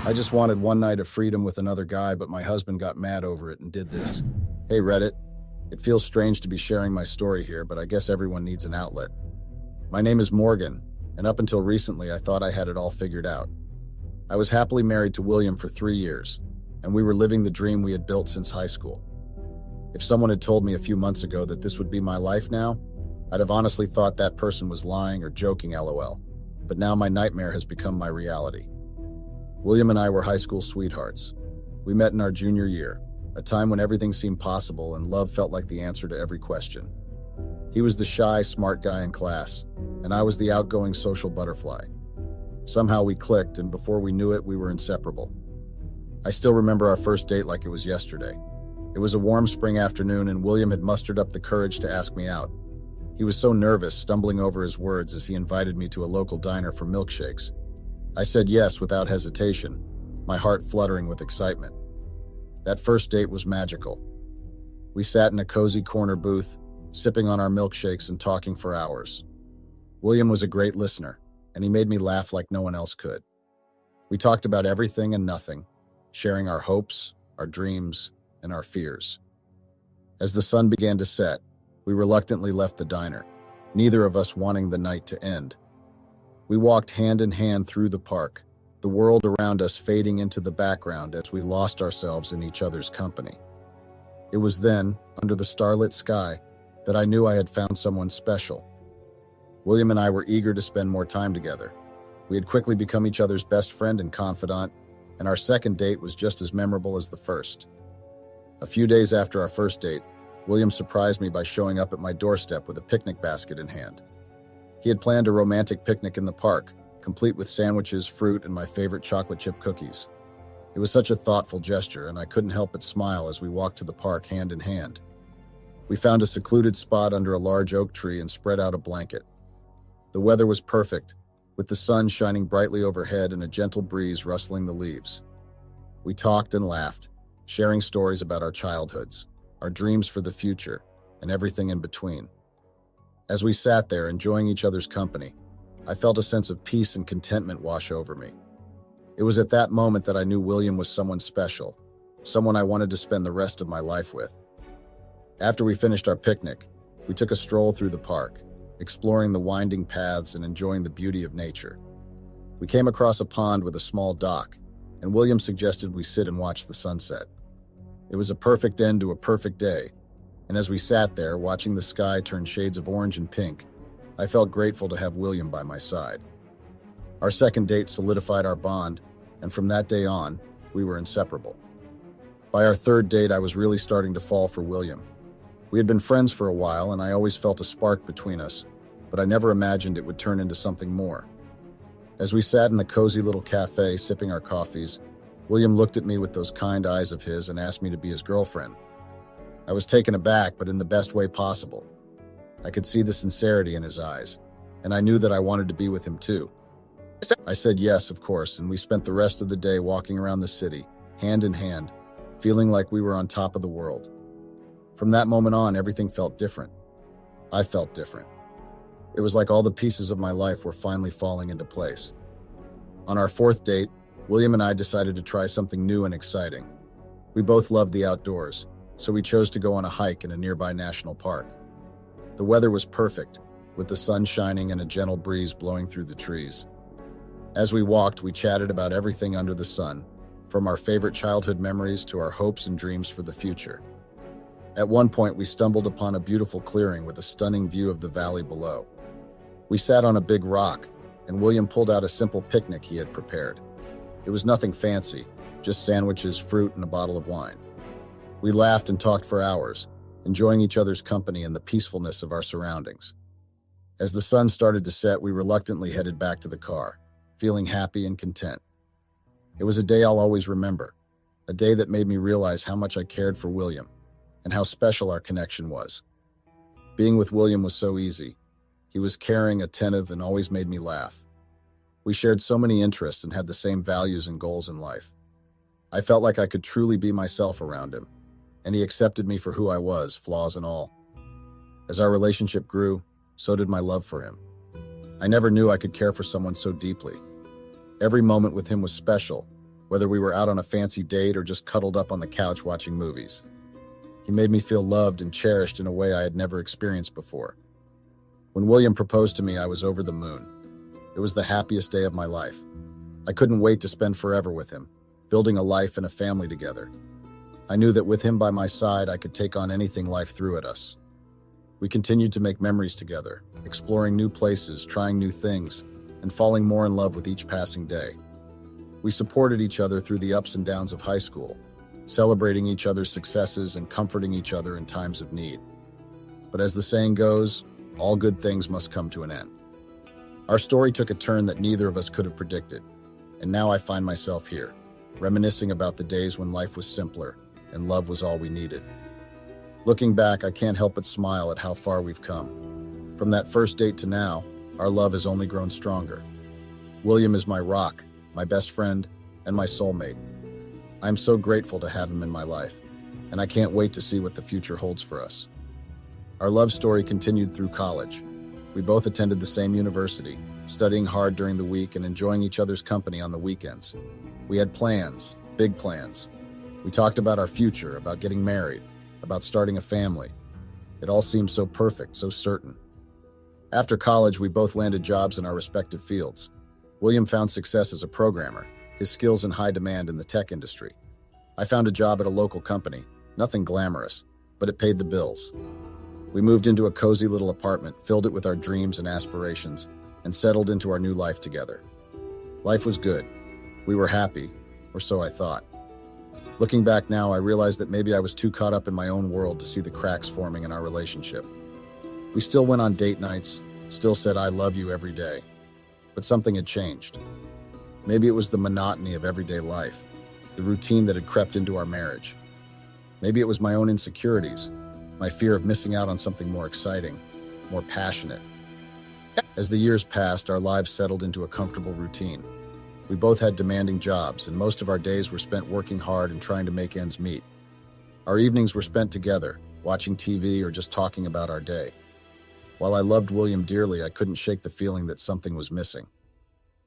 I just wanted one night of freedom with another guy, but my husband got mad over it and did this. Hey Reddit, it feels strange to be sharing my story here, but I guess everyone needs an outlet. My name is Morgan, and up until recently I thought I had it all figured out. I was happily married to William for 3 years, and we were living the dream we had built since high school. If someone had told me a few months ago that this would be my life now, I'd have honestly thought that person was lying or joking, lol. But now my nightmare has become my reality. William and I were high school sweethearts. We met in our junior year, a time when everything seemed possible and love felt like the answer to every question. He was the shy, smart guy in class, and I was the outgoing social butterfly. Somehow we clicked, and before we knew it, we were inseparable. I still remember our first date like it was yesterday. It was a warm spring afternoon, and William had mustered up the courage to ask me out. He was so nervous, stumbling over his words as he invited me to a local diner for milkshakes. I said yes without hesitation, my heart fluttering with excitement. That first date was magical. We sat in a cozy corner booth, sipping on our milkshakes and talking for hours. William was a great listener, and he made me laugh like no one else could. We talked about everything and nothing, sharing our hopes, our dreams, and our fears. As the sun began to set, we reluctantly left the diner, neither of us wanting the night to end. We walked hand in hand through the park, the world around us fading into the background as we lost ourselves in each other's company. It was then, under the starlit sky, that I knew I had found someone special. William and I were eager to spend more time together. We had quickly become each other's best friend and confidant, and our second date was just as memorable as the first. A few days after our first date, William surprised me by showing up at my doorstep with a picnic basket in hand. He had planned a romantic picnic in the park, complete with sandwiches, fruit, and my favorite chocolate chip cookies. It was such a thoughtful gesture, and I couldn't help but smile as we walked to the park hand in hand. We found a secluded spot under a large oak tree and spread out a blanket. The weather was perfect, with the sun shining brightly overhead and a gentle breeze rustling the leaves. We talked and laughed, sharing stories about our childhoods, our dreams for the future, and everything in between. As we sat there enjoying each other's company, I felt a sense of peace and contentment wash over me. It was at that moment that I knew William was someone special, someone I wanted to spend the rest of my life with. After we finished our picnic, we took a stroll through the park, exploring the winding paths and enjoying the beauty of nature. We came across a pond with a small dock, and William suggested we sit and watch the sunset. It was a perfect end to a perfect day, and as we sat there, watching the sky turn shades of orange and pink, I felt grateful to have William by my side. Our second date solidified our bond, and from that day on, we were inseparable. By our third date, I was really starting to fall for William. We had been friends for a while, and I always felt a spark between us, but I never imagined it would turn into something more. As we sat in the cozy little cafe sipping our coffees, William looked at me with those kind eyes of his and asked me to be his girlfriend. I was taken aback, but in the best way possible. I could see the sincerity in his eyes, and I knew that I wanted to be with him too. I said yes, of course, and we spent the rest of the day walking around the city, hand in hand, feeling like we were on top of the world. From that moment on, everything felt different. I felt different. It was like all the pieces of my life were finally falling into place. On our fourth date, William and I decided to try something new and exciting. We both loved the outdoors, so we chose to go on a hike in a nearby national park. The weather was perfect, with the sun shining and a gentle breeze blowing through the trees. As we walked, we chatted about everything under the sun, from our favorite childhood memories to our hopes and dreams for the future. At one point, we stumbled upon a beautiful clearing with a stunning view of the valley below. We sat on a big rock, and William pulled out a simple picnic he had prepared. It was nothing fancy, just sandwiches, fruit, and a bottle of wine. We laughed and talked for hours, enjoying each other's company and the peacefulness of our surroundings. As the sun started to set, we reluctantly headed back to the car, feeling happy and content. It was a day I'll always remember, a day that made me realize how much I cared for William and how special our connection was. Being with William was so easy. He was caring, attentive, and always made me laugh. We shared so many interests and had the same values and goals in life. I felt like I could truly be myself around him, and he accepted me for who I was, flaws and all. As our relationship grew, so did my love for him. I never knew I could care for someone so deeply. Every moment with him was special, whether we were out on a fancy date or just cuddled up on the couch watching movies. He made me feel loved and cherished in a way I had never experienced before. When William proposed to me, I was over the moon. It was the happiest day of my life. I couldn't wait to spend forever with him, building a life and a family together. I knew that with him by my side, I could take on anything life threw at us. We continued to make memories together, exploring new places, trying new things, and falling more in love with each passing day. We supported each other through the ups and downs of high school, celebrating each other's successes and comforting each other in times of need. But as the saying goes, all good things must come to an end. Our story took a turn that neither of us could have predicted, and now I find myself here, reminiscing about the days when life was simpler and love was all we needed. Looking back, I can't help but smile at how far we've come. From that first date to now, our love has only grown stronger. William is my rock, my best friend, and my soulmate. I'm so grateful to have him in my life, and I can't wait to see what the future holds for us. Our love story continued through college. We both attended the same university, studying hard during the week and enjoying each other's company on the weekends. We had plans, big plans. We talked about our future, about getting married, about starting a family. It all seemed so perfect, so certain. After college, we both landed jobs in our respective fields. William found success as a programmer, his skills in high demand in the tech industry. I found a job at a local company, nothing glamorous, but it paid the bills. We moved into a cozy little apartment, filled it with our dreams and aspirations, and settled into our new life together. Life was good. We were happy, or so I thought. Looking back now, I realized that maybe I was too caught up in my own world to see the cracks forming in our relationship. We still went on date nights, still said I love you every day, but something had changed. Maybe it was the monotony of everyday life, the routine that had crept into our marriage. Maybe it was my own insecurities, my fear of missing out on something more exciting, more passionate. As the years passed, our lives settled into a comfortable routine. We both had demanding jobs, and most of our days were spent working hard and trying to make ends meet. Our evenings were spent together, watching TV or just talking about our day. While I loved William dearly, I couldn't shake the feeling that something was missing.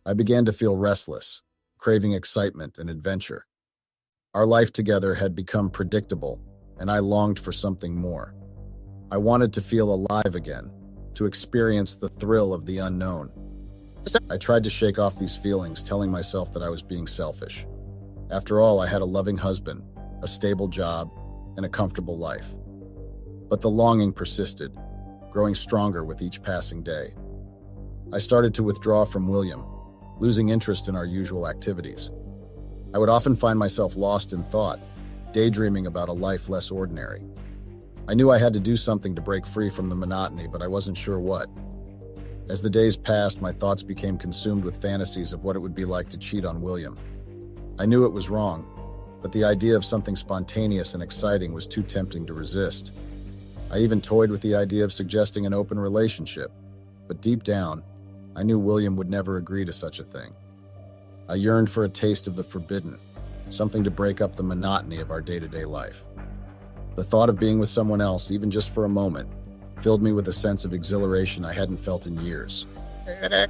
I began to feel restless, craving excitement and adventure. Our life together had become predictable, and I longed for something more. I wanted to feel alive again, to experience the thrill of the unknown. I tried to shake off these feelings, telling myself that I was being selfish. After all, I had a loving husband, a stable job, and a comfortable life. But the longing persisted, growing stronger with each passing day. I started to withdraw from William, losing interest in our usual activities. I would often find myself lost in thought, daydreaming about a life less ordinary. I knew I had to do something to break free from the monotony, but I wasn't sure what. As the days passed, my thoughts became consumed with fantasies of what it would be like to cheat on William. I knew it was wrong, but the idea of something spontaneous and exciting was too tempting to resist. I even toyed with the idea of suggesting an open relationship, but deep down, I knew William would never agree to such a thing. I yearned for a taste of the forbidden, something to break up the monotony of our day-to-day life. The thought of being with someone else, even just for a moment, filled me with a sense of exhilaration I hadn't felt in years.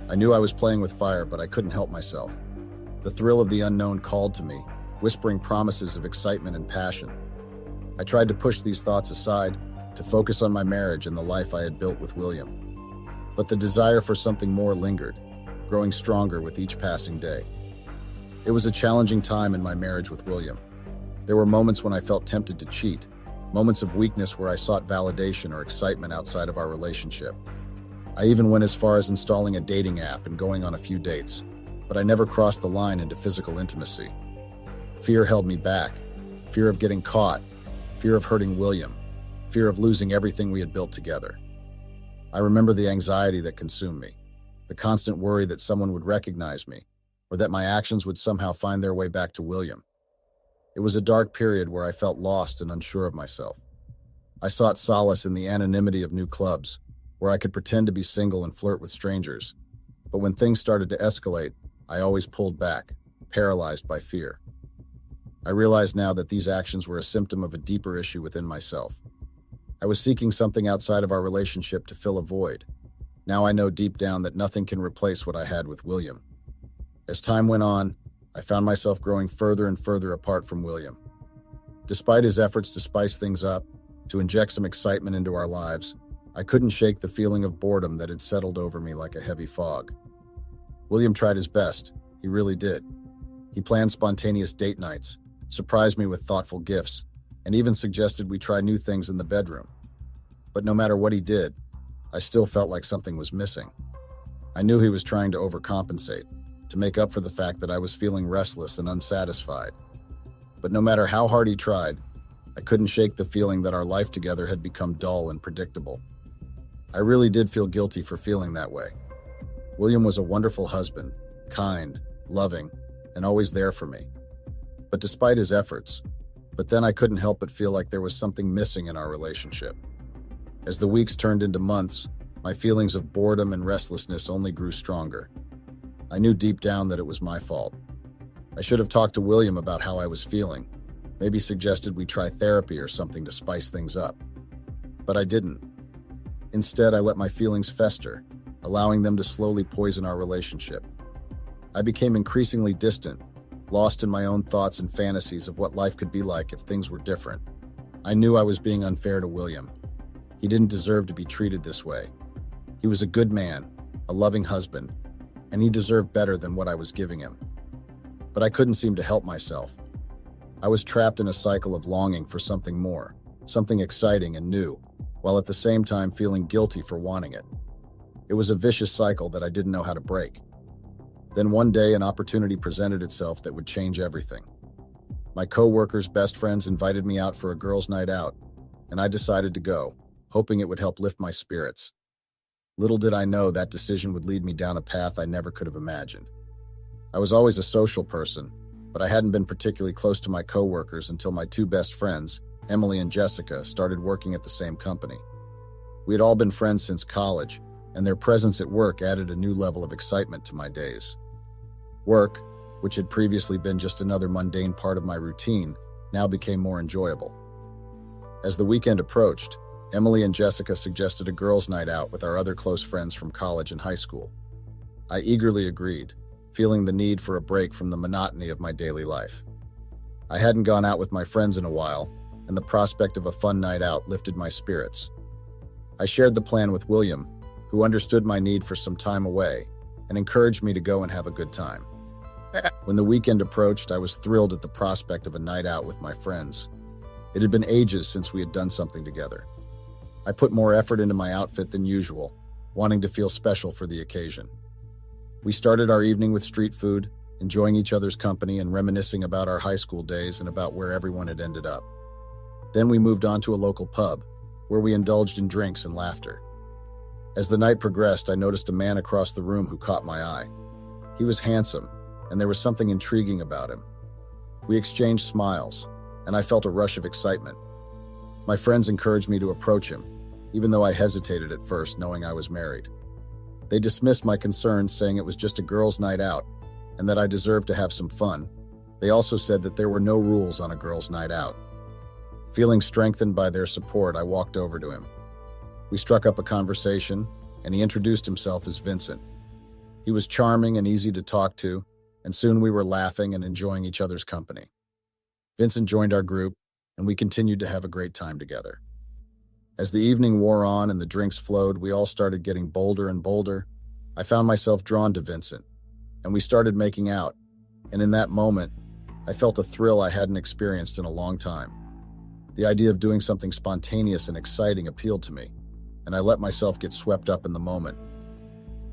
I knew I was playing with fire, but I couldn't help myself. The thrill of the unknown called to me, whispering promises of excitement and passion. I tried to push these thoughts aside, to focus on my marriage and the life I had built with William. But the desire for something more lingered, growing stronger with each passing day. It was a challenging time in my marriage with William. There were moments when I felt tempted to cheat, moments of weakness where I sought validation or excitement outside of our relationship. I even went as far as installing a dating app and going on a few dates, but I never crossed the line into physical intimacy. Fear held me back, fear of getting caught, fear of hurting William, fear of losing everything we had built together. I remember the anxiety that consumed me, the constant worry that someone would recognize me, or that my actions would somehow find their way back to William. It was a dark period where I felt lost and unsure of myself. I sought solace in the anonymity of new clubs, where I could pretend to be single and flirt with strangers. But when things started to escalate, I always pulled back, paralyzed by fear. I realize now that these actions were a symptom of a deeper issue within myself. I was seeking something outside of our relationship to fill a void. Now I know deep down that nothing can replace what I had with William. As time went on, I found myself growing further and further apart from William. Despite his efforts to spice things up, to inject some excitement into our lives, I couldn't shake the feeling of boredom that had settled over me like a heavy fog. William tried his best. He really did. He planned spontaneous date nights, surprised me with thoughtful gifts, and even suggested we try new things in the bedroom. But no matter what he did, I still felt like something was missing. I knew he was trying to overcompensate, to make up for the fact that I was feeling restless and unsatisfied. But no matter how hard he tried, I couldn't shake the feeling that our life together had become dull and predictable. I really did feel guilty for feeling that way. William was a wonderful husband, kind, loving, and always there for me. But despite his efforts, then I couldn't help but feel like there was something missing in our relationship. As the weeks turned into months, my feelings of boredom and restlessness only grew stronger. I knew deep down that it was my fault. I should have talked to William about how I was feeling, maybe suggested we try therapy or something to spice things up. But I didn't. Instead, I let my feelings fester, allowing them to slowly poison our relationship. I became increasingly distant, lost in my own thoughts and fantasies of what life could be like if things were different. I knew I was being unfair to William. He didn't deserve to be treated this way. He was a good man, a loving husband, and he deserved better than what I was giving him. But I couldn't seem to help myself. I was trapped in a cycle of longing for something more, something exciting and new, while at the same time feeling guilty for wanting it. It was a vicious cycle that I didn't know how to break. Then one day, an opportunity presented itself that would change everything. My co-workers' best friends invited me out for a girls' night out, and I decided to go, hoping it would help lift my spirits. Little did I know that decision would lead me down a path I never could have imagined. I was always a social person, but I hadn't been particularly close to my co-workers until my two best friends, Emily and Jessica, started working at the same company. We had all been friends since college, and their presence at work added a new level of excitement to my days. Work, which had previously been just another mundane part of my routine, now became more enjoyable. As the weekend approached, Emily and Jessica suggested a girls' night out with our other close friends from college and high school. I eagerly agreed, feeling the need for a break from the monotony of my daily life. I hadn't gone out with my friends in a while, and the prospect of a fun night out lifted my spirits. I shared the plan with William, who understood my need for some time away and encouraged me to go and have a good time. When the weekend approached, I was thrilled at the prospect of a night out with my friends. It had been ages since we had done something together. I put more effort into my outfit than usual, wanting to feel special for the occasion. We started our evening with street food, enjoying each other's company and reminiscing about our high school days and about where everyone had ended up. Then we moved on to a local pub, where we indulged in drinks and laughter. As the night progressed, I noticed a man across the room who caught my eye. He was handsome, and there was something intriguing about him. We exchanged smiles, and I felt a rush of excitement. My friends encouraged me to approach him, even though I hesitated at first, knowing I was married. They dismissed my concerns, saying it was just a girls' night out, and that I deserved to have some fun. They also said that there were no rules on a girls' night out. Feeling strengthened by their support, I walked over to him. We struck up a conversation, and he introduced himself as Vincent. He was charming and easy to talk to, and soon we were laughing and enjoying each other's company. Vincent joined our group, and we continued to have a great time together. As the evening wore on and the drinks flowed, we all started getting bolder and bolder. I found myself drawn to Vincent, and we started making out, and in that moment, I felt a thrill I hadn't experienced in a long time. The idea of doing something spontaneous and exciting appealed to me, and I let myself get swept up in the moment.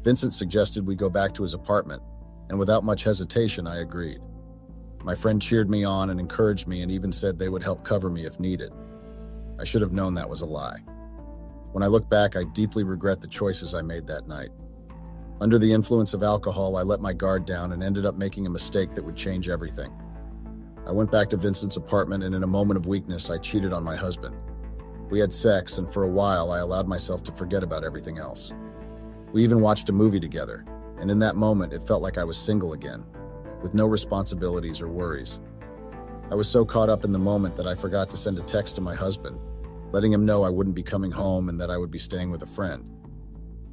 Vincent suggested we go back to his apartment, and without much hesitation, I agreed. My friend cheered me on and encouraged me and even said they would help cover me if needed. I should have known that was a lie. When I look back, I deeply regret the choices I made that night. Under the influence of alcohol, I let my guard down and ended up making a mistake that would change everything. I went back to Vincent's apartment, and in a moment of weakness, I cheated on my husband. We had sex, and for a while, I allowed myself to forget about everything else. We even watched a movie together, and in that moment, it felt like I was single again, with no responsibilities or worries. I was so caught up in the moment that I forgot to send a text to my husband, letting him know I wouldn't be coming home and that I would be staying with a friend.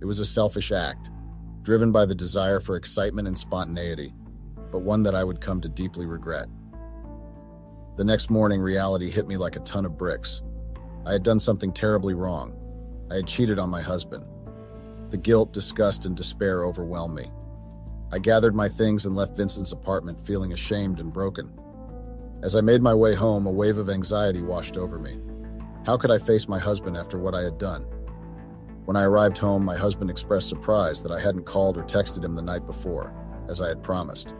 It was a selfish act, driven by the desire for excitement and spontaneity. but one that I would come to deeply regret. The next morning, reality hit me like a ton of bricks. I had done something terribly wrong. I had cheated on my husband. The guilt, disgust, and despair overwhelmed me. I gathered my things and left Vincent's apartment feeling ashamed and broken. As I made my way home, a wave of anxiety washed over me. How could I face my husband after what I had done? When I arrived home, my husband expressed surprise that I hadn't called or texted him the night before, as I had promised.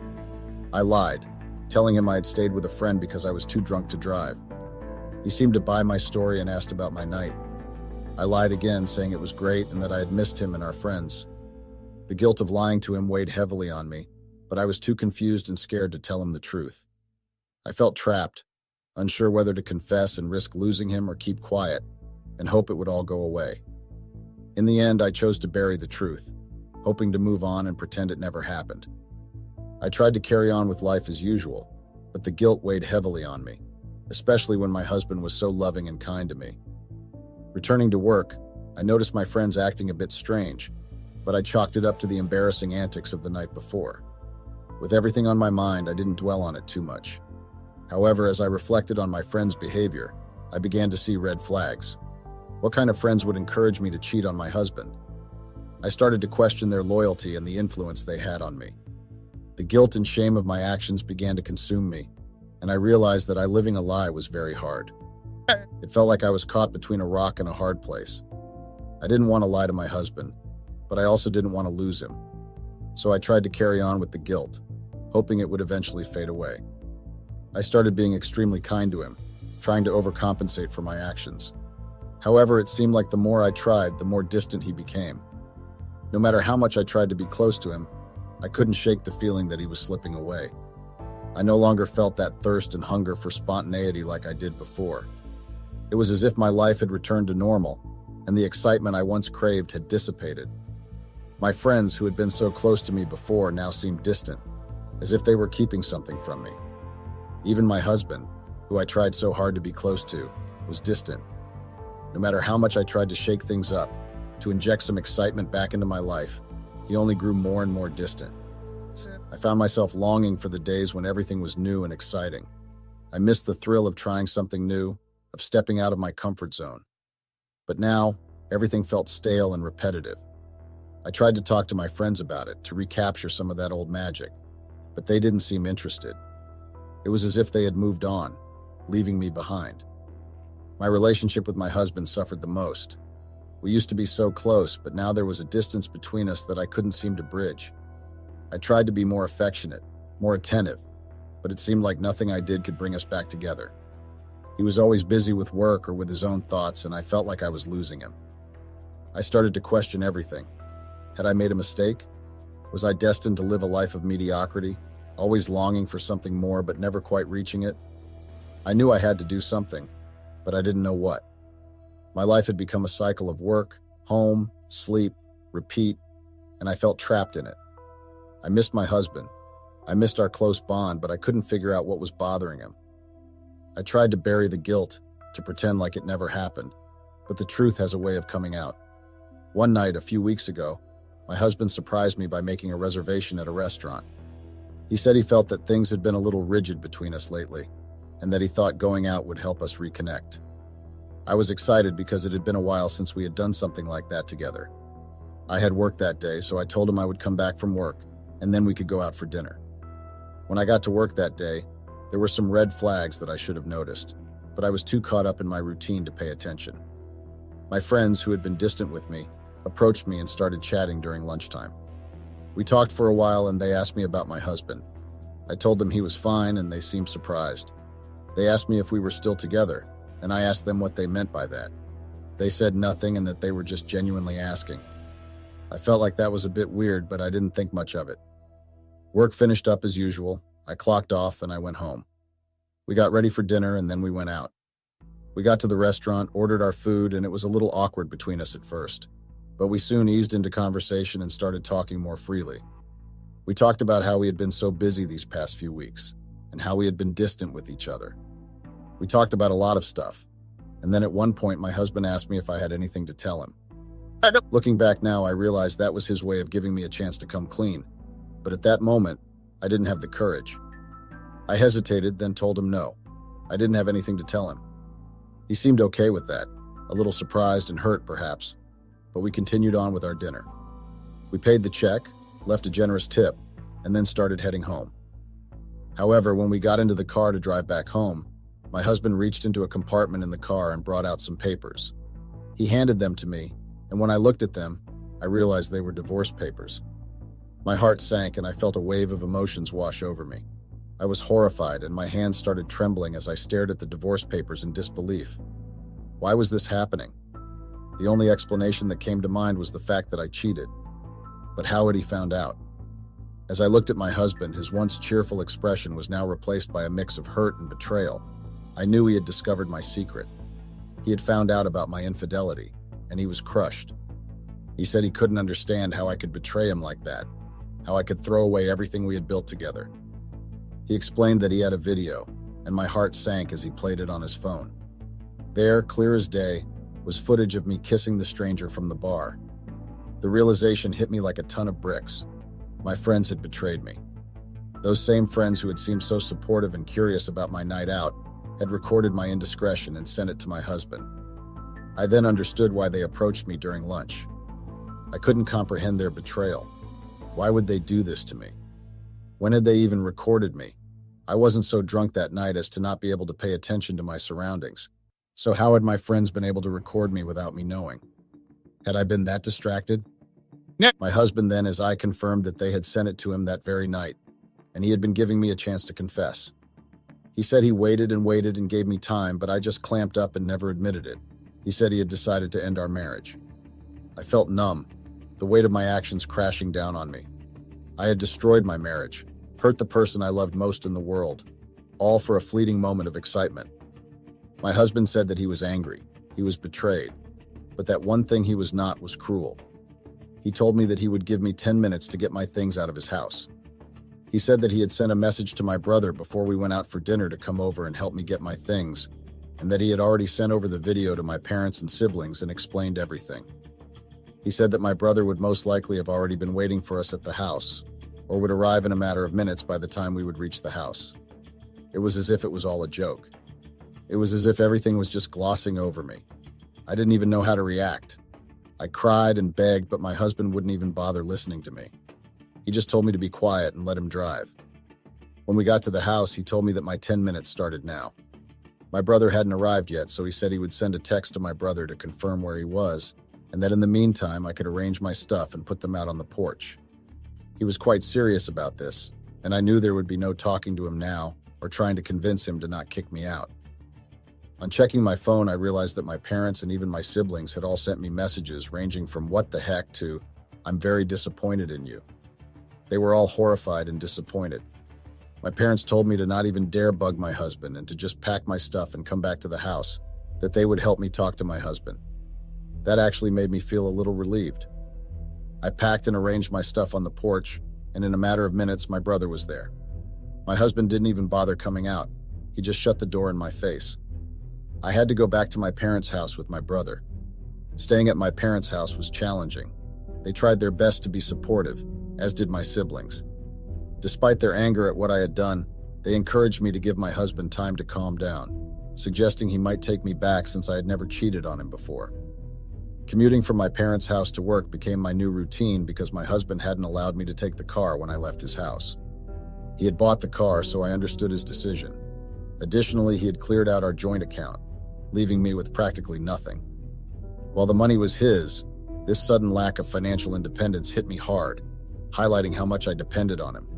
I lied, telling him I had stayed with a friend because I was too drunk to drive. He seemed to buy my story and asked about my night. I lied again, saying it was great and that I had missed him and our friends. The guilt of lying to him weighed heavily on me, but I was too confused and scared to tell him the truth. I felt trapped, unsure whether to confess and risk losing him or keep quiet and hope it would all go away. In the end, I chose to bury the truth, hoping to move on and pretend it never happened. I tried to carry on with life as usual, but the guilt weighed heavily on me, especially when my husband was so loving and kind to me. Returning to work, I noticed my friends acting a bit strange, but I chalked it up to the embarrassing antics of the night before. With everything on my mind, I didn't dwell on it too much. However, as I reflected on my friends' behavior, I began to see red flags. What kind of friends would encourage me to cheat on my husband? I started to question their loyalty and the influence they had on me. The guilt and shame of my actions began to consume me, and I realized that living a lie was very hard. It felt like I was caught between a rock and a hard place. I didn't want to lie to my husband, but I also didn't want to lose him. So I tried to carry on with the guilt, hoping it would eventually fade away. I started being extremely kind to him, trying to overcompensate for my actions. However, it seemed like the more I tried, the more distant he became. No matter how much I tried to be close to him, I couldn't shake the feeling that he was slipping away. I no longer felt that thirst and hunger for spontaneity like I did before. It was as if my life had returned to normal, and the excitement I once craved had dissipated. My friends, who had been so close to me before, now seemed distant, as if they were keeping something from me. Even my husband, who I tried so hard to be close to, was distant. No matter how much I tried to shake things up, to inject some excitement back into my life, he only grew more and more distant. I found myself longing for the days when everything was new and exciting. I missed the thrill of trying something new, of stepping out of my comfort zone. But now, everything felt stale and repetitive. I tried to talk to my friends about it, to recapture some of that old magic, but they didn't seem interested. It was as if they had moved on, leaving me behind. My relationship with my husband suffered the most. We used to be so close, but now there was a distance between us that I couldn't seem to bridge. I tried to be more affectionate, more attentive, but it seemed like nothing I did could bring us back together. He was always busy with work or with his own thoughts, and I felt like I was losing him. I started to question everything. Had I made a mistake? Was I destined to live a life of mediocrity, always longing for something more but never quite reaching it? I knew I had to do something, but I didn't know what. My life had become a cycle of work, home, sleep, repeat, and I felt trapped in it. I missed my husband. I missed our close bond, but I couldn't figure out what was bothering him. I tried to bury the guilt, to pretend like it never happened, but the truth has a way of coming out. One night, a few weeks ago, my husband surprised me by making a reservation at a restaurant. He said he felt that things had been a little rigid between us lately, and that he thought going out would help us reconnect. I was excited because it had been a while since we had done something like that together. I had work that day, so I told him I would come back from work, and then we could go out for dinner. When I got to work that day, there were some red flags that I should have noticed, but I was too caught up in my routine to pay attention. My friends, who had been distant with me, approached me and started chatting during lunchtime. We talked for a while and they asked me about my husband. I told them he was fine and they seemed surprised. They asked me if we were still together, and I asked them what they meant by that. They said nothing and that they were just genuinely asking. I felt like that was a bit weird, but I didn't think much of it. Work finished up as usual. I clocked off and I went home. We got ready for dinner and then we went out. We got to the restaurant, ordered our food, and it was a little awkward between us at first. But we soon eased into conversation and started talking more freely. We talked about how we had been so busy these past few weeks, and how we had been distant with each other. We talked about a lot of stuff, and then at one point my husband asked me if I had anything to tell him. Looking back now, I realized that was his way of giving me a chance to come clean. But at that moment, I didn't have the courage. I hesitated, then told him no. I didn't have anything to tell him. He seemed okay with that, a little surprised and hurt perhaps, but we continued on with our dinner. We paid the check, left a generous tip, and then started heading home. However, when we got into the car to drive back home, my husband reached into a compartment in the car and brought out some papers. He handed them to me, and when I looked at them, I realized they were divorce papers. My heart sank and I felt a wave of emotions wash over me. I was horrified and my hands started trembling as I stared at the divorce papers in disbelief. Why was this happening? The only explanation that came to mind was the fact that I cheated. But how had he found out? As I looked at my husband, his once cheerful expression was now replaced by a mix of hurt and betrayal. I knew he had discovered my secret. He had found out about my infidelity, and he was crushed. He said he couldn't understand how I could betray him like that, how I could throw away everything we had built together. He explained that he had a video, and my heart sank as he played it on his phone. There, clear as day, was footage of me kissing the stranger from the bar. The realization hit me like a ton of bricks. My friends had betrayed me. Those same friends who had seemed so supportive and curious about my night out had recorded my indiscretion and sent it to my husband. I then understood why they approached me during lunch. I couldn't comprehend their betrayal. Why would they do this to me? When had they even recorded me? I wasn't so drunk that night as to not be able to pay attention to my surroundings. So how had my friends been able to record me without me knowing? Had I been that distracted? No. My husband then, as I confirmed that they had sent it to him that very night, and he had been giving me a chance to confess. He said he waited and gave me time, but I just clamped up and never admitted it. He said he had decided to end our marriage. I felt numb, the weight of my actions crashing down on me. I had destroyed my marriage, hurt the person I loved most in the world, all for a fleeting moment of excitement. My husband said that he was angry, he was betrayed, but that one thing he was not was cruel. He told me that he would give me 10 minutes to get my things out of his house. He said that he had sent a message to my brother before we went out for dinner to come over and help me get my things, and that he had already sent over the video to my parents and siblings and explained everything. He said that my brother would most likely have already been waiting for us at the house, or would arrive in a matter of minutes by the time we would reach the house. It was as if it was all a joke. It was as if everything was just glossing over me. I didn't even know how to react. I cried and begged, but my husband wouldn't even bother listening to me. He just told me to be quiet and let him drive. When we got to the house, he told me that my 10 minutes started now. My brother hadn't arrived yet, so he said he would send a text to my brother to confirm where he was, and that in the meantime I could arrange my stuff and put them out on the porch. He was quite serious about this, and I knew there would be no talking to him now or trying to convince him to not kick me out. On checking my phone, I realized that my parents and even my siblings had all sent me messages ranging from "what the heck" to "I'm very disappointed in you." They were all horrified and disappointed. My parents told me to not even dare bug my husband and to just pack my stuff and come back to the house, that they would help me talk to my husband. That actually made me feel a little relieved. I packed and arranged my stuff on the porch, and in a matter of minutes, my brother was there. My husband didn't even bother coming out. He just shut the door in my face. I had to go back to my parents' house with my brother. Staying at my parents' house was challenging. They tried their best to be supportive, as did my siblings. Despite their anger at what I had done, they encouraged me to give my husband time to calm down, suggesting he might take me back since I had never cheated on him before. Commuting from my parents' house to work became my new routine because my husband hadn't allowed me to take the car when I left his house. He had bought the car, so I understood his decision. Additionally, he had cleared out our joint account, leaving me with practically nothing. While the money was his, this sudden lack of financial independence hit me hard, highlighting how much I depended on him.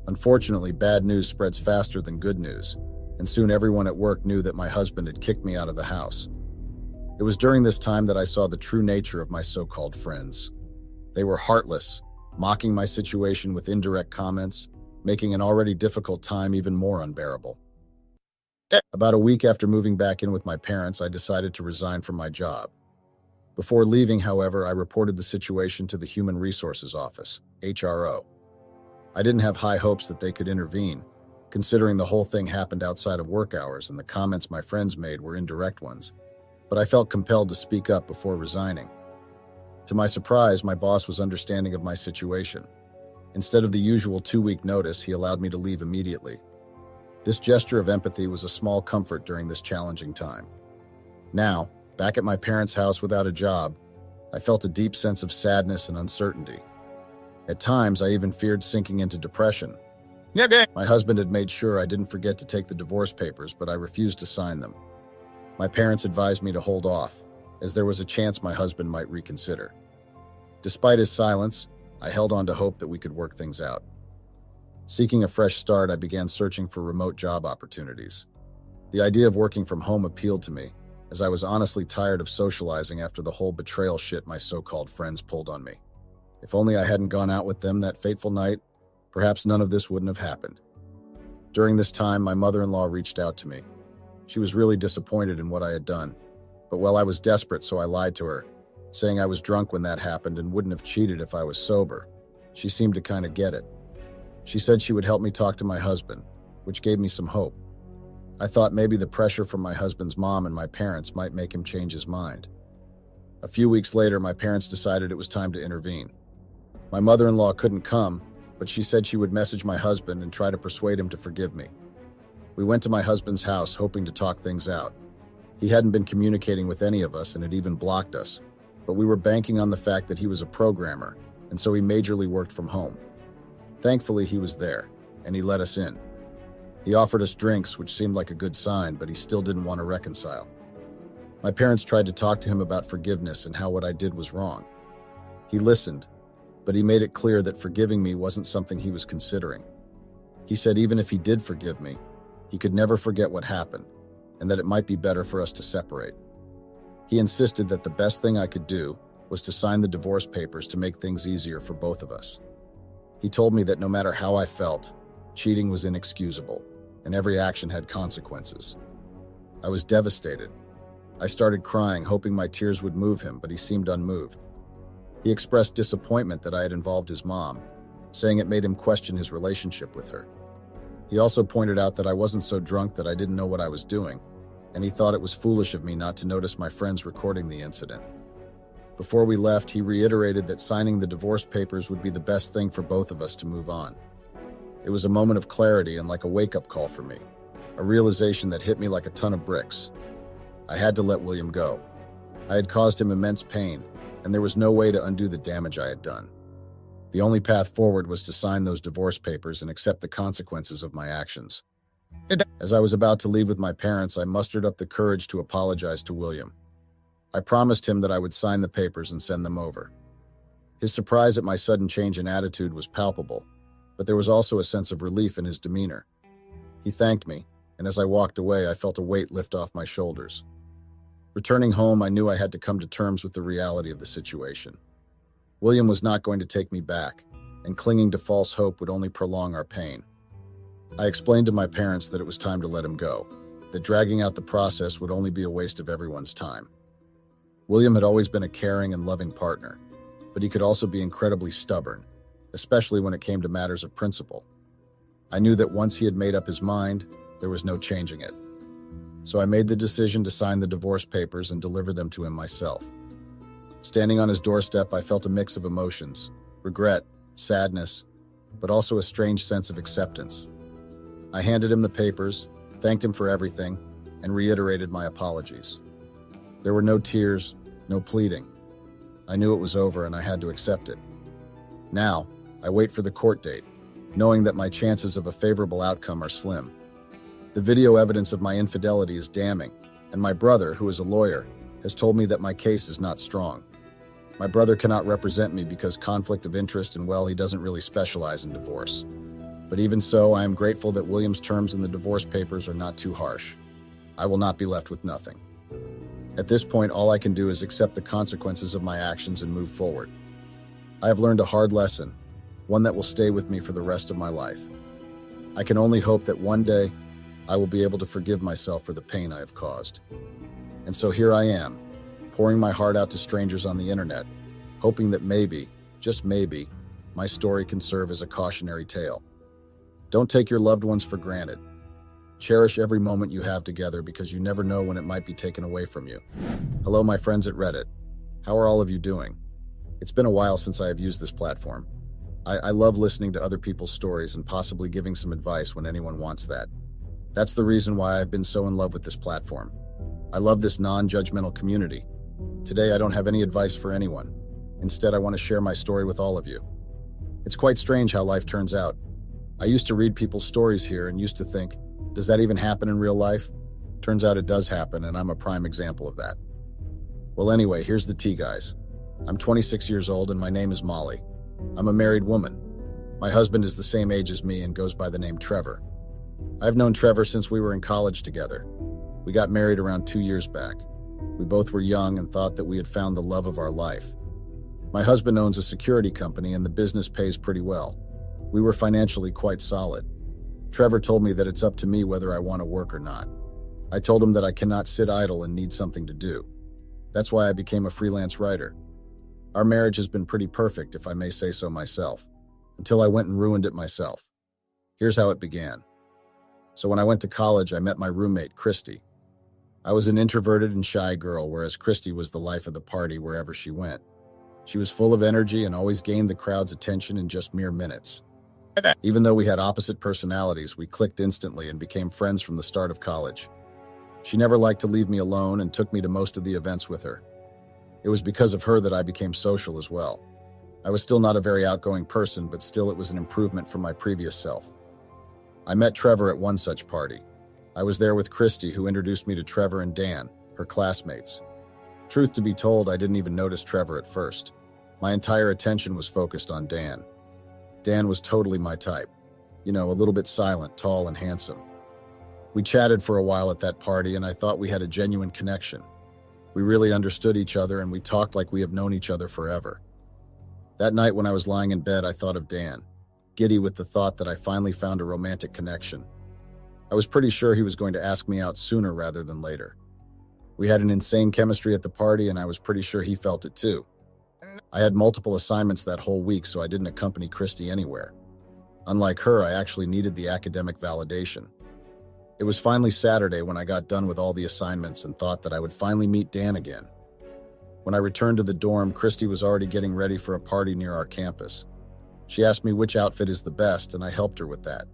Unfortunately, bad news spreads faster than good news, and soon everyone at work knew that my husband had kicked me out of the house. It was during this time that I saw the true nature of my so-called friends. They were heartless, mocking my situation with indirect comments, making an already difficult time even more unbearable. About a week after moving back in with my parents, I decided to resign from my job. Before leaving, however, I reported the situation to the Human Resources Office, HRO. I didn't have high hopes that they could intervene, considering the whole thing happened outside of work hours and the comments my friends made were indirect ones, but I felt compelled to speak up before resigning. To my surprise, my boss was understanding of my situation. Instead of the usual 2-week notice, he allowed me to leave immediately. This gesture of empathy was a small comfort during this challenging time. Now, back at my parents' house without a job, I felt a deep sense of sadness and uncertainty. At times, I even feared sinking into depression. My husband had made sure I didn't forget to take the divorce papers, but I refused to sign them. My parents advised me to hold off, as there was a chance my husband might reconsider. Despite his silence, I held on to hope that we could work things out. Seeking a fresh start, I began searching for remote job opportunities. The idea of working from home appealed to me, as I was honestly tired of socializing after the whole betrayal shit my so-called friends pulled on me. If only I hadn't gone out with them that fateful night, perhaps none of this wouldn't have happened. During this time, my mother-in-law reached out to me. She was really disappointed in what I had done, but I was desperate, so I lied to her, saying I was drunk when that happened and wouldn't have cheated if I was sober. She seemed to kind of get it. She said she would help me talk to my husband, which gave me some hope. I thought maybe the pressure from my husband's mom and my parents might make him change his mind. A few weeks later, my parents decided it was time to intervene. My mother-in-law couldn't come, but she said she would message my husband and try to persuade him to forgive me. We went to my husband's house hoping to talk things out. He hadn't been communicating with any of us and had even blocked us, but we were banking on the fact that he was a programmer, and so he majorly worked from home. Thankfully, he was there, and he let us in. He offered us drinks, which seemed like a good sign, but he still didn't want to reconcile. My parents tried to talk to him about forgiveness and how what I did was wrong. He listened, but he made it clear that forgiving me wasn't something he was considering. He said even if he did forgive me, he could never forget what happened, and that it might be better for us to separate. He insisted that the best thing I could do was to sign the divorce papers to make things easier for both of us. He told me that no matter how I felt, cheating was inexcusable, and every action had consequences. I was devastated. I started crying, hoping my tears would move him, but he seemed unmoved. He expressed disappointment that I had involved his mom, saying it made him question his relationship with her. He also pointed out that I wasn't so drunk that I didn't know what I was doing, and he thought it was foolish of me not to notice my friends recording the incident. Before we left, he reiterated that signing the divorce papers would be the best thing for both of us to move on. It was a moment of clarity and like a wake-up call for me, a realization that hit me like a ton of bricks. I had to let William go. I had caused him immense pain, and there was no way to undo the damage I had done. The only path forward was to sign those divorce papers and accept the consequences of my actions. As I was about to leave with my parents, I mustered up the courage to apologize to William. I promised him that I would sign the papers and send them over. His surprise at my sudden change in attitude was palpable, but there was also a sense of relief in his demeanor. He thanked me, and as I walked away, I felt a weight lift off my shoulders. Returning home, I knew I had to come to terms with the reality of the situation. William was not going to take me back, and clinging to false hope would only prolong our pain. I explained to my parents that it was time to let him go, that dragging out the process would only be a waste of everyone's time. William had always been a caring and loving partner, but he could also be incredibly stubborn, especially when it came to matters of principle. I knew that once he had made up his mind, there was no changing it. So I made the decision to sign the divorce papers and deliver them to him myself. Standing on his doorstep, I felt a mix of emotions, regret, sadness, but also a strange sense of acceptance. I handed him the papers, thanked him for everything, and reiterated my apologies. There were no tears, no pleading. I knew it was over and I had to accept it. Now, I wait for the court date, knowing that my chances of a favorable outcome are slim. The video evidence of my infidelity is damning, and my brother, who is a lawyer, has told me that my case is not strong. My brother cannot represent me because conflict of interest and, well, he doesn't really specialize in divorce. But even so, I am grateful that William's terms in the divorce papers are not too harsh. I will not be left with nothing. At this point, all I can do is accept the consequences of my actions and move forward. I have learned a hard lesson, one that will stay with me for the rest of my life. I can only hope that one day, I will be able to forgive myself for the pain I have caused. And so here I am, pouring my heart out to strangers on the internet, hoping that maybe, just maybe, my story can serve as a cautionary tale. Don't take your loved ones for granted. Cherish every moment you have together because you never know when it might be taken away from you. Hello, my friends at Reddit. How are all of you doing? It's been a while since I have used this platform. I love listening to other people's stories and possibly giving some advice when anyone wants that. That's the reason why I've been so in love with this platform. I love this non-judgmental community. Today, I don't have any advice for anyone. Instead, I want to share my story with all of you. It's quite strange how life turns out. I used to read people's stories here and used to think, does that even happen in real life? Turns out it does happen, and I'm a prime example of that. Well, anyway, here's the tea, guys. I'm 26 years old and my name is Molly. I'm a married woman. My husband is the same age as me and goes by the name Trevor. I've known Trevor since we were in college together. We got married around 2 years back. We both were young and thought that we had found the love of our life. My husband owns a security company and the business pays pretty well. We were financially quite solid. Trevor told me that it's up to me whether I want to work or not. I told him that I cannot sit idle and need something to do. That's why I became a freelance writer. Our marriage has been pretty perfect, if I may say so myself, until I went and ruined it myself. Here's how it began. So when I went to college, I met my roommate, Christy. I was an introverted and shy girl, whereas Christy was the life of the party wherever she went. She was full of energy and always gained the crowd's attention in just mere minutes. Even though we had opposite personalities, we clicked instantly and became friends from the start of college. She never liked to leave me alone and took me to most of the events with her. It was because of her that I became social as well. I was still not a very outgoing person, but still it was an improvement from my previous self. I met Trevor at one such party. I was there with Christy, who introduced me to Trevor and Dan, her classmates. Truth to be told, I didn't even notice Trevor at first. My entire attention was focused on Dan. Dan was totally my type. You know, a little bit silent, tall, and handsome. We chatted for a while at that party, and I thought we had a genuine connection. We really understood each other, and we talked like we have known each other forever. That night when I was lying in bed, I thought of Dan, giddy with the thought that I finally found a romantic connection. I was pretty sure he was going to ask me out sooner rather than later. We had an insane chemistry at the party, and I was pretty sure he felt it too. I had multiple assignments that whole week, so I didn't accompany Christy anywhere. Unlike her, I actually needed the academic validation. It was finally Saturday when I got done with all the assignments and thought that I would finally meet Dan again. When I returned to the dorm, Christy was already getting ready for a party near our campus. She asked me which outfit is the best, and I helped her with that.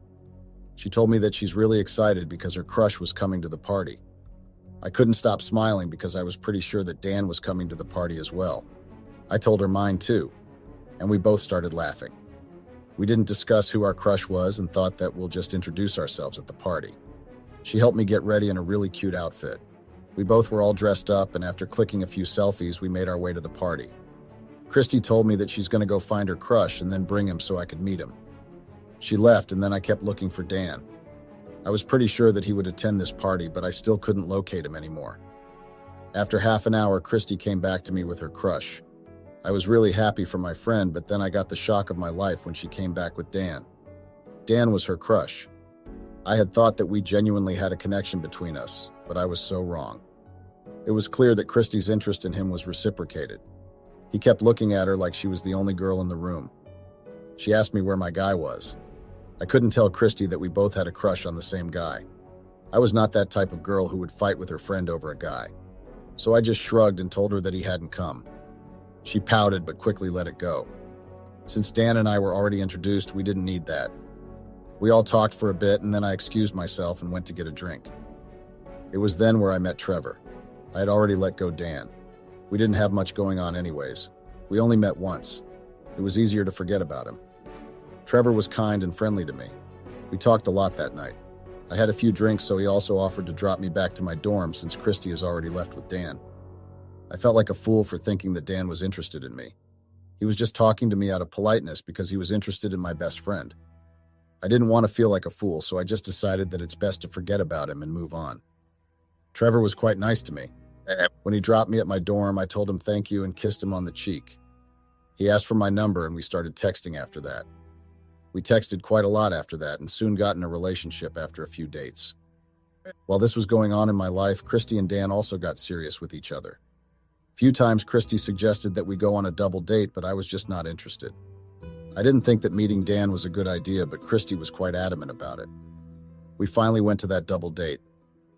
She told me that she's really excited because her crush was coming to the party. I couldn't stop smiling because I was pretty sure that Dan was coming to the party as well. I told her mine too, and we both started laughing. We didn't discuss who our crush was and thought that we'll just introduce ourselves at the party. She helped me get ready in a really cute outfit. We both were all dressed up, and after clicking a few selfies, we made our way to the party. Christy told me that she's going to go find her crush and then bring him so I could meet him. She left, and then I kept looking for Dan. I was pretty sure that he would attend this party, but I still couldn't locate him anymore. After half an hour, Christy came back to me with her crush. I was really happy for my friend, but then I got the shock of my life when she came back with Dan. Dan was her crush. I had thought that we genuinely had a connection between us, but I was so wrong. It was clear that Christy's interest in him was reciprocated. He kept looking at her like she was the only girl in the room. She asked me where my guy was. I couldn't tell Christy that we both had a crush on the same guy. I was not that type of girl who would fight with her friend over a guy. So I just shrugged and told her that he hadn't come. She pouted but quickly let it go. Since Dan and I were already introduced, we didn't need that. We all talked for a bit, and then I excused myself and went to get a drink. It was then where I met Trevor. I had already let go Dan. We didn't have much going on anyways. We only met once. It was easier to forget about him. Trevor was kind and friendly to me. We talked a lot that night. I had a few drinks, so he also offered to drop me back to my dorm since Christy has already left with Dan. I felt like a fool for thinking that Dan was interested in me. He was just talking to me out of politeness because he was interested in my best friend. I didn't want to feel like a fool, so I just decided that it's best to forget about him and move on. Trevor was quite nice to me. When he dropped me at my dorm, I told him thank you and kissed him on the cheek. He asked for my number and we started texting after that. We texted quite a lot after that and soon got in a relationship after a few dates. While this was going on in my life, Christy and Dan also got serious with each other. Few times Christy suggested that we go on a double date, but I was just not interested. I didn't think that meeting Dan was a good idea, but Christy was quite adamant about it. We finally went to that double date.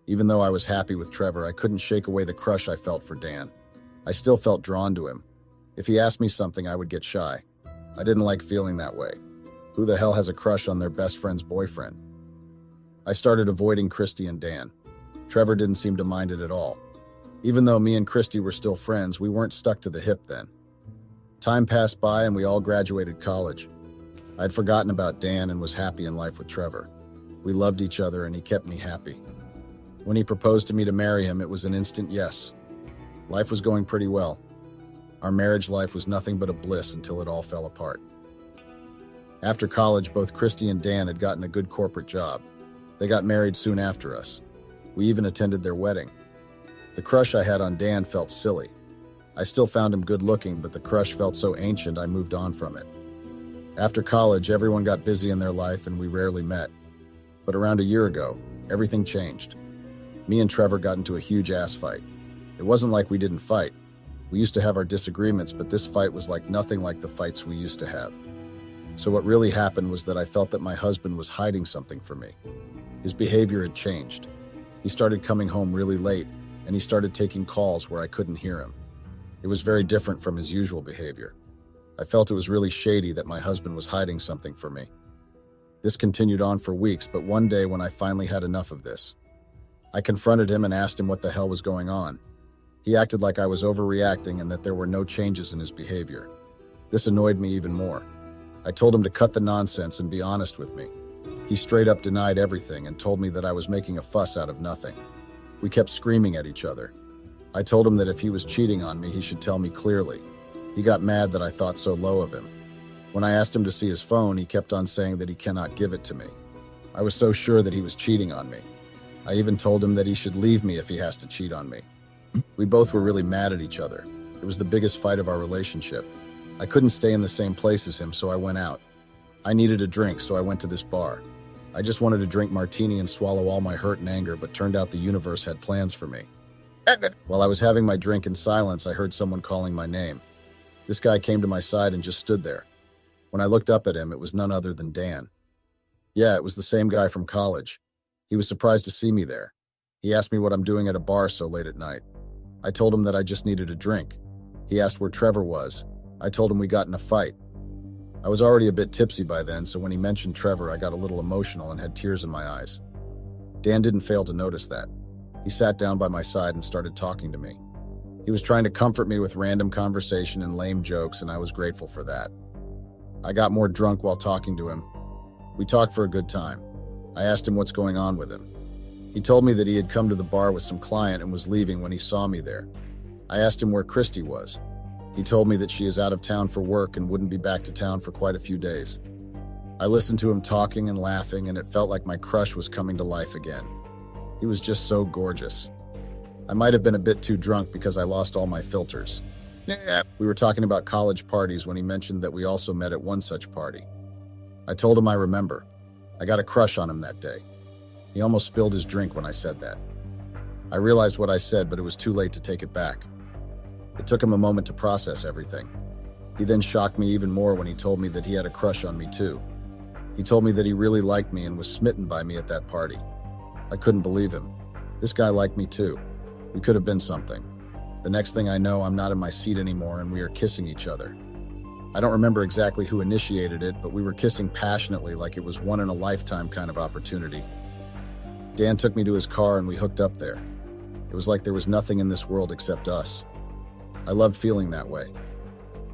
Even though I was happy with Trevor, I couldn't shake away the crush I felt for Dan. I still felt drawn to him. If he asked me something, I would get shy. I didn't like feeling that way. Who the hell has a crush on their best friend's boyfriend? I started avoiding Christy and Dan. Trevor didn't seem to mind it at all. Even though me and Christy were still friends, we weren't stuck to the hip then. Time passed by and we all graduated college. I'd forgotten about Dan and was happy in life with Trevor. We loved each other and he kept me happy. When he proposed to me to marry him, it was an instant yes. Life was going pretty well. Our marriage life was nothing but a bliss until it all fell apart. After college, both Christy and Dan had gotten a good corporate job. They got married soon after us. We even attended their wedding. The crush I had on Dan felt silly. I still found him good looking, but the crush felt so ancient I moved on from it. After college, everyone got busy in their life and we rarely met. But around a year ago, everything changed. Me and Trevor got into a huge ass fight. It wasn't like we didn't fight. We used to have our disagreements, but this fight was like nothing like the fights we used to have. So what really happened was that I felt that my husband was hiding something from me. His behavior had changed. He started coming home really late, and he started taking calls where I couldn't hear him. It was very different from his usual behavior. I felt it was really shady that my husband was hiding something from me. This continued on for weeks, but one day when I finally had enough of this, I confronted him and asked him what the hell was going on. He acted like I was overreacting and that there were no changes in his behavior. This annoyed me even more. I told him to cut the nonsense and be honest with me. He straight up denied everything and told me that I was making a fuss out of nothing. We kept screaming at each other. I told him that if he was cheating on me, he should tell me clearly. He got mad that I thought so low of him. When I asked him to see his phone, he kept on saying that he cannot give it to me. I was so sure that he was cheating on me. I even told him that he should leave me if he has to cheat on me. We both were really mad at each other. It was the biggest fight of our relationship. I couldn't stay in the same place as him, so I went out. I needed a drink, so I went to this bar. I just wanted to drink martini and swallow all my hurt and anger, but turned out the universe had plans for me. While I was having my drink in silence, I heard someone calling my name. This guy came to my side and just stood there. When I looked up at him, it was none other than Dan. Yeah, it was the same guy from college. He was surprised to see me there. He asked me what I'm doing at a bar so late at night. I told him that I just needed a drink. He asked where Trevor was. I told him we got in a fight. I was already a bit tipsy by then, so when he mentioned Trevor, I got a little emotional and had tears in my eyes. Dan didn't fail to notice that. He sat down by my side and started talking to me. He was trying to comfort me with random conversation and lame jokes, and I was grateful for that. I got more drunk while talking to him. We talked for a good time. I asked him what's going on with him. He told me that he had come to the bar with some client and was leaving when he saw me there. I asked him where Christy was. He told me that she is out of town for work and wouldn't be back to town for quite a few days. I listened to him talking and laughing, and it felt like my crush was coming to life again. He was just so gorgeous. I might have been a bit too drunk because I lost all my filters. We were talking about college parties when he mentioned that we also met at one such party. I told him I remember. I got a crush on him that day. He almost spilled his drink when I said that. I realized what I said, but it was too late to take it back. It took him a moment to process everything. He then shocked me even more when he told me that he had a crush on me too. He told me that he really liked me and was smitten by me at that party. I couldn't believe him. This guy liked me too. We could have been something. The next thing I know, I'm not in my seat anymore and we are kissing each other. I don't remember exactly who initiated it, but we were kissing passionately like it was one-in-a-lifetime kind of opportunity. Dan took me to his car and we hooked up there. It was like there was nothing in this world except us. I loved feeling that way.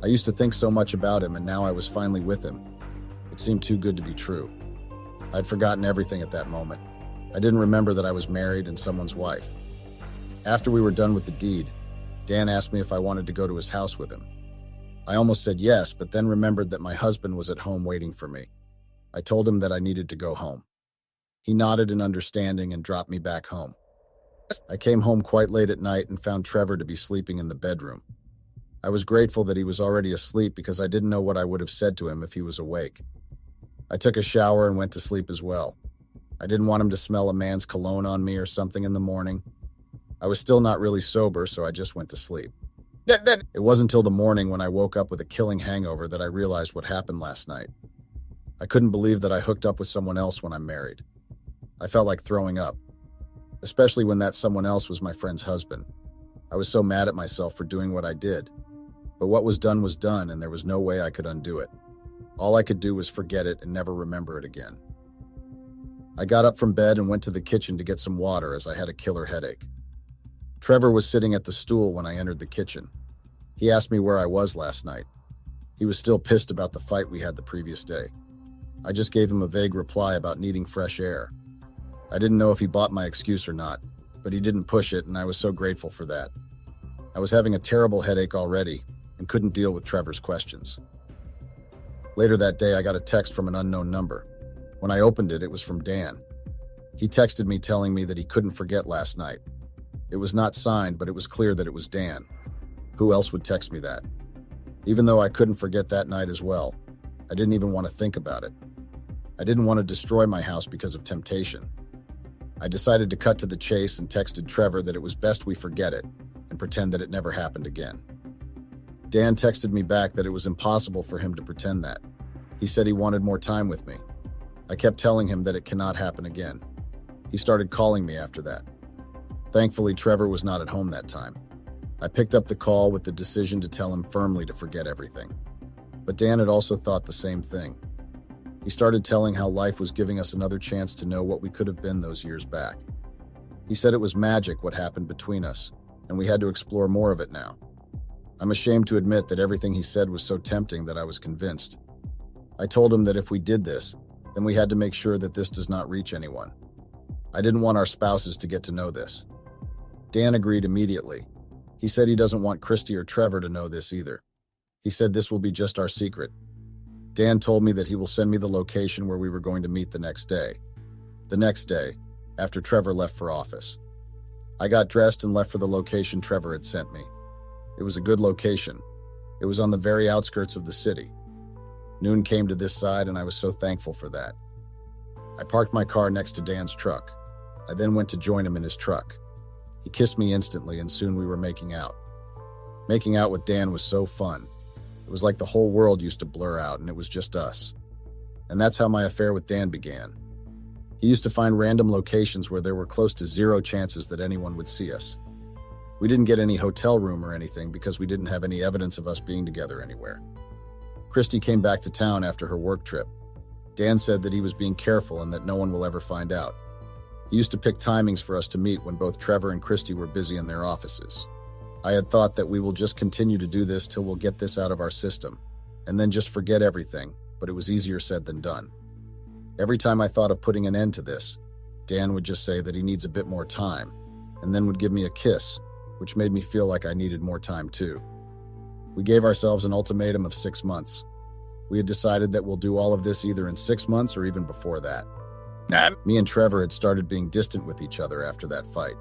I used to think so much about him, and now I was finally with him. It seemed too good to be true. I'd forgotten everything at that moment. I didn't remember that I was married and someone's wife. After we were done with the deed, Dan asked me if I wanted to go to his house with him. I almost said yes, but then remembered that my husband was at home waiting for me. I told him that I needed to go home. He nodded in understanding and dropped me back home. I came home quite late at night and found Trevor to be sleeping in the bedroom. I was grateful that he was already asleep because I didn't know what I would have said to him if he was awake. I took a shower and went to sleep as well. I didn't want him to smell a man's cologne on me or something in the morning. I was still not really sober, so I just went to sleep. It wasn't until the morning when I woke up with a killing hangover that I realized what happened last night. I couldn't believe that I hooked up with someone else when I'm married. I felt like throwing up, especially when that someone else was my friend's husband. I was so mad at myself for doing what I did. But what was done, and there was no way I could undo it. All I could do was forget it and never remember it again. I got up from bed and went to the kitchen to get some water as I had a killer headache. Trevor was sitting at the stool when I entered the kitchen. He asked me where I was last night. He was still pissed about the fight we had the previous day. I just gave him a vague reply about needing fresh air. I didn't know if he bought my excuse or not, but he didn't push it, and I was so grateful for that. I was having a terrible headache already and couldn't deal with Trevor's questions. Later that day, I got a text from an unknown number. When I opened it, it was from Dan. He texted me telling me that he couldn't forget last night. It was not signed, but it was clear that it was Dan. Who else would text me that? Even though I couldn't forget that night as well, I didn't even want to think about it. I didn't want to destroy my house because of temptation. I decided to cut to the chase and texted Trevor that it was best we forget it and pretend that it never happened again. Dan texted me back that it was impossible for him to pretend that. He said he wanted more time with me. I kept telling him that it cannot happen again. He started calling me after that. Thankfully, Trevor was not at home that time. I picked up the call with the decision to tell him firmly to forget everything. But Dan had also thought the same thing. He started telling how life was giving us another chance to know what we could have been those years back. He said it was magic what happened between us, and we had to explore more of it now. I'm ashamed to admit that everything he said was so tempting that I was convinced. I told him that if we did this, then we had to make sure that this does not reach anyone. I didn't want our spouses to get to know this. Dan agreed immediately. He said he doesn't want Christy or Trevor to know this either. He said this will be just our secret. Dan told me that he will send me the location where we were going to meet the next day. The next day, after Trevor left for office. I got dressed and left for the location Trevor had sent me. It was a good location. It was on the very outskirts of the city. Noon came to this side, and I was so thankful for that. I parked my car next to Dan's truck. I then went to join him in his truck. He kissed me instantly, and soon we were making out. Making out with Dan was so fun. It was like the whole world used to blur out, and it was just us. And that's how my affair with Dan began. He used to find random locations where there were close to zero chances that anyone would see us. We didn't get any hotel room or anything because we didn't have any evidence of us being together anywhere. Christy came back to town after her work trip. Dan said that he was being careful and that no one will ever find out. He used to pick timings for us to meet when both Trevor and Christy were busy in their offices. I had thought that we will just continue to do this till we'll get this out of our system, and then just forget everything, but it was easier said than done. Every time I thought of putting an end to this, Dan would just say that he needs a bit more time, and then would give me a kiss, which made me feel like I needed more time too. We gave ourselves an ultimatum of 6 months. We had decided that we'll do all of this either in 6 months or even before that. Me and Trevor had started being distant with each other after that fight.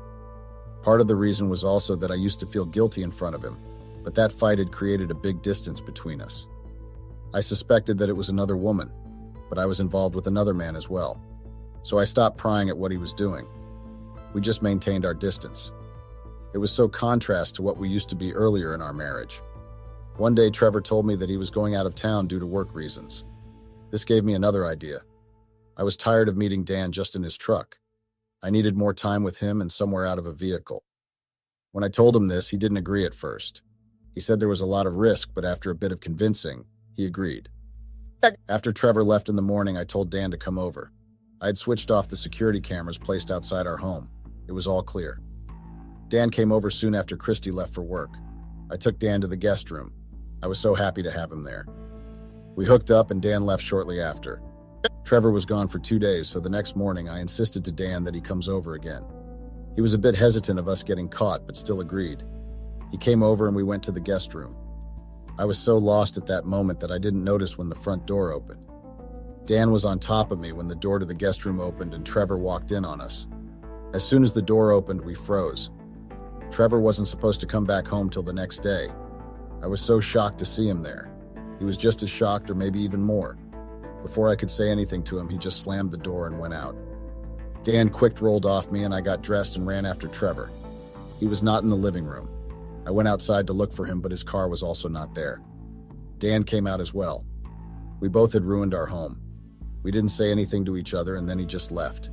Part of the reason was also that I used to feel guilty in front of him, but that fight had created a big distance between us. I suspected that it was another woman, but I was involved with another man as well, so I stopped prying at what he was doing. We just maintained our distance. It was so contrast to what we used to be earlier in our marriage. One day, Trevor told me that he was going out of town due to work reasons. This gave me another idea. I was tired of meeting Dan just in his truck. I needed more time with him and somewhere out of a vehicle. When I told him this, he didn't agree at first. He said there was a lot of risk, but after a bit of convincing, he agreed. After Trevor left in the morning, I told Dan to come over. I had switched off the security cameras placed outside our home. It was all clear. Dan came over soon after Christy left for work. I took Dan to the guest room. I was so happy to have him there. We hooked up and Dan left shortly after. Trevor was gone for 2 days, so the next morning I insisted to Dan that he comes over again. He was a bit hesitant of us getting caught, but still agreed. He came over and we went to the guest room. I was so lost at that moment that I didn't notice when the front door opened. Dan was on top of me when the door to the guest room opened and Trevor walked in on us. As soon as the door opened, we froze. Trevor wasn't supposed to come back home till the next day. I was so shocked to see him there. He was just as shocked, or maybe even more. Before I could say anything to him, he just slammed the door and went out. Dan quick rolled off me and I got dressed and ran after Trevor. He was not in the living room. I went outside to look for him, but his car was also not there. Dan came out as well. We both had ruined our home. We didn't say anything to each other and then he just left.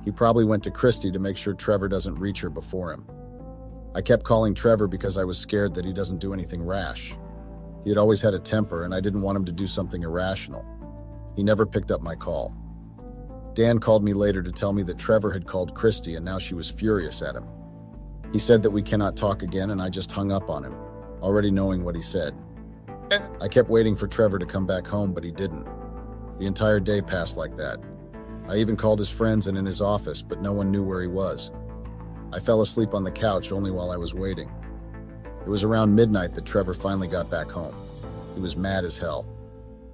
He probably went to Christy to make sure Trevor doesn't reach her before him. I kept calling Trevor because I was scared that he doesn't do anything rash. He had always had a temper, and I didn't want him to do something irrational. He never picked up my call. Dan called me later to tell me that Trevor had called Christy and now she was furious at him. He said that we cannot talk again, and I just hung up on him, already knowing what he said. I kept waiting for Trevor to come back home, but he didn't. The entire day passed like that. I even called his friends and in his office, but no one knew where he was. I fell asleep on the couch only while I was waiting. It was around midnight that Trevor finally got back home. He was mad as hell.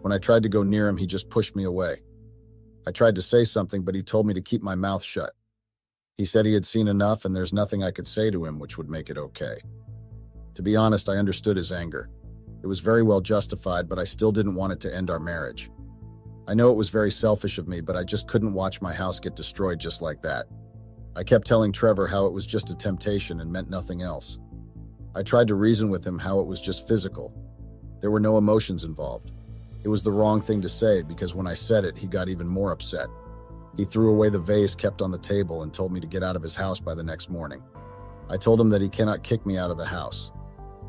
When I tried to go near him, he just pushed me away. I tried to say something, but he told me to keep my mouth shut. He said he had seen enough and there's nothing I could say to him which would make it okay. To be honest, I understood his anger. It was very well justified, but I still didn't want it to end our marriage. I know it was very selfish of me, but I just couldn't watch my house get destroyed just like that. I kept telling Trevor how it was just a temptation and meant nothing else. I tried to reason with him how it was just physical. There were no emotions involved. It was the wrong thing to say because when I said it, he got even more upset. He threw away the vase kept on the table and told me to get out of his house by the next morning. I told him that he cannot kick me out of the house.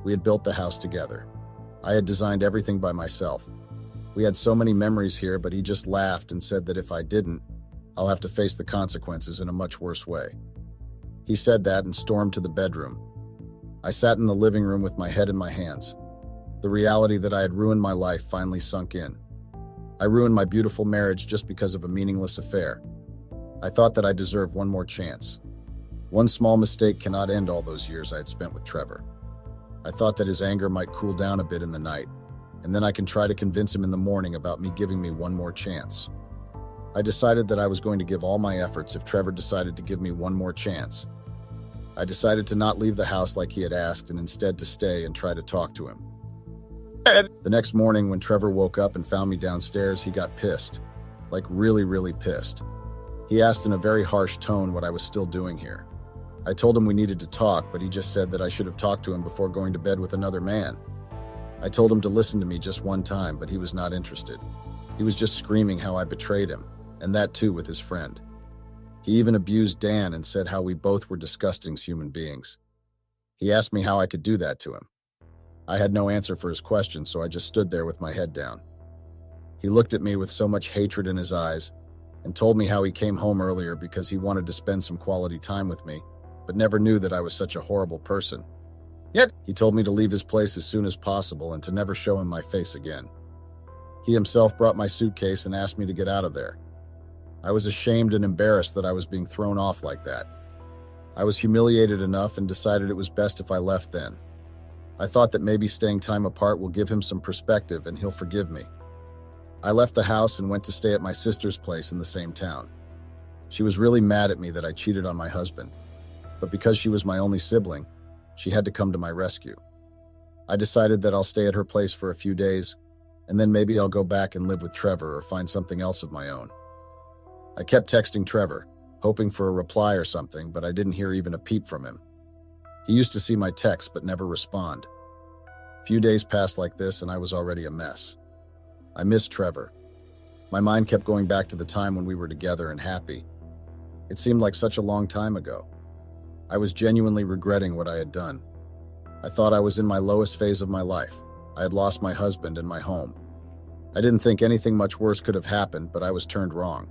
We had built the house together. I had designed everything by myself. We had so many memories here, but he just laughed and said that if I didn't, I'll have to face the consequences in a much worse way. He said that and stormed to the bedroom. I sat in the living room with my head in my hands. The reality that I had ruined my life finally sunk in. I ruined my beautiful marriage just because of a meaningless affair. I thought that I deserved one more chance. One small mistake cannot end all those years I had spent with Trevor. I thought that his anger might cool down a bit in the night, and then I can try to convince him in the morning about me giving me one more chance. I decided that I was going to give all my efforts if Trevor decided to give me one more chance. I decided to not leave the house like he had asked and instead to stay and try to talk to him. The next morning, when Trevor woke up and found me downstairs, he got pissed. Like really, really pissed. He asked in a very harsh tone what I was still doing here. I told him we needed to talk, but he just said that I should have talked to him before going to bed with another man. I told him to listen to me just one time, but he was not interested. He was just screaming how I betrayed him, and that too with his friend. He even abused Dan and said how we both were disgusting human beings. He asked me how I could do that to him. I had no answer for his question, so I just stood there with my head down. He looked at me with so much hatred in his eyes and told me how he came home earlier because he wanted to spend some quality time with me, but never knew that I was such a horrible person. Yet, he told me to leave his place as soon as possible and to never show him my face again. He himself brought my suitcase and asked me to get out of there. I was ashamed and embarrassed that I was being thrown off like that. I was humiliated enough and decided it was best if I left then. I thought that maybe staying time apart will give him some perspective and he'll forgive me. I left the house and went to stay at my sister's place in the same town. She was really mad at me that I cheated on my husband, but because she was my only sibling, she had to come to my rescue. I decided that I'll stay at her place for a few days, and then maybe I'll go back and live with Trevor or find something else of my own. I kept texting Trevor, hoping for a reply or something, but I didn't hear even a peep from him. He used to see my texts but never respond. A few days passed like this and I was already a mess. I missed Trevor. My mind kept going back to the time when we were together and happy. It seemed like such a long time ago. I was genuinely regretting what I had done. I thought I was in my lowest phase of my life. I had lost my husband and my home. I didn't think anything much worse could have happened, but I was turned wrong.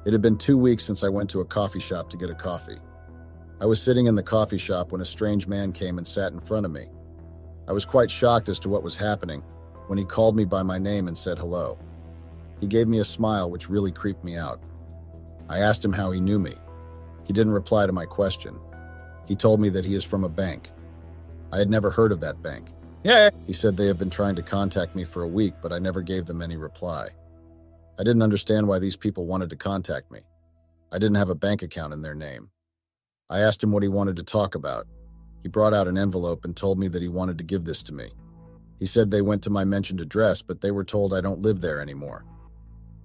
It had been 2 weeks since I went to a coffee shop to get a coffee. I was sitting in the coffee shop when a strange man came and sat in front of me. I was quite shocked as to what was happening when he called me by my name and said hello. He gave me a smile which really creeped me out. I asked him how he knew me. He didn't reply to my question. He told me that he is from a bank. I had never heard of that bank. Yeah. He said they have been trying to contact me for a week, but I never gave them any reply. I didn't understand why these people wanted to contact me. I didn't have a bank account in their name. I asked him what he wanted to talk about. He brought out an envelope and told me that he wanted to give this to me. He said they went to my mentioned address, but they were told I don't live there anymore.